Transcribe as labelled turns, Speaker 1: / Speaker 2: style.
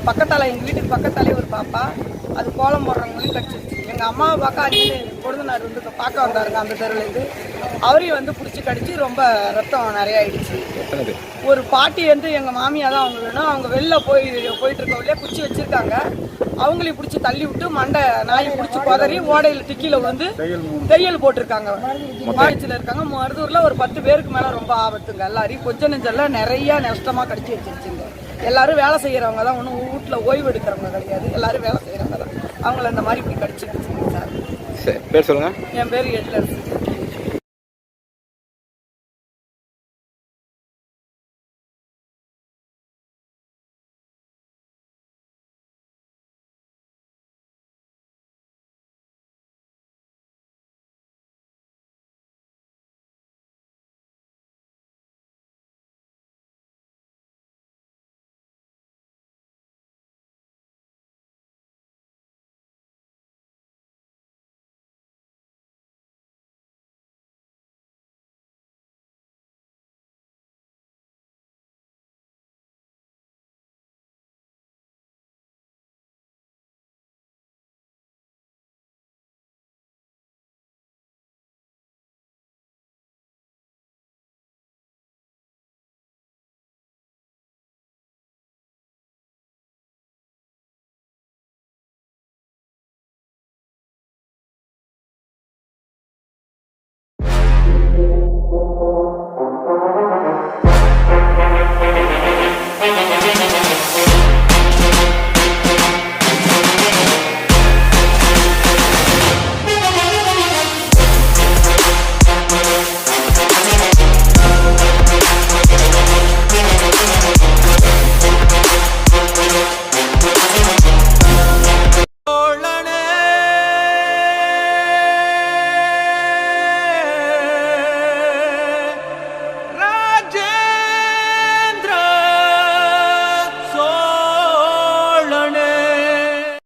Speaker 1: பக்கத்தால் எங்கள் வீட்டுக்கு பக்கத்தாலே ஒரு பாப்பா அது கோலம் போடுறவங்களையும் கடிச்சிருச்சு. எங்கள் அம்மாவை பார்க்க அங்கே கொழுந்தனார் வந்து பார்க்க வந்தாருங்க அந்த தெருவுலேருந்து. அவரையும் வந்து பிடிச்சி கடிச்சு ரொம்ப ரத்தம் நிறைய ஆயிடுச்சு. ஒரு பாட்டி வந்து எங்கள் மாமியாக தான் அவங்க வேணும். அவங்க வெளில போயிட்டு இருக்கவங்களே பிடிச்சி வச்சுருக்காங்க. அவங்களையும் பிடிச்சி தள்ளி விட்டு மண்டை நாய் பிடிச்சி பதறி ஓடையில் திக்கியில் வந்து தையல் போட்டிருக்காங்க. மாடிச்சில் இருக்காங்க. மருதூரில் ஒரு 10 பேருக்கு மேலே ரொம்ப ஆபத்துங்க. எல்லாரையும் கொஞ்சம் நெஞ்செல்லாம் நிறையா நஷ்டமாக கடிச்சு வச்சிருச்சுங்க. எல்லாரும் வேலை செய்கிறவங்க தான், ஒன்றும் வீட்டில் ஓய்வு எடுக்கிறவங்க கிடையாது. எல்லாரும் வேலை செய்கிறவங்க தான். அவங்கள இந்த மாதிரி இப்படி கடிச்சிருச்சுங்க சார்.
Speaker 2: பேர் சொல்லுங்கள்.
Speaker 1: என் பேர் எழிலரசி.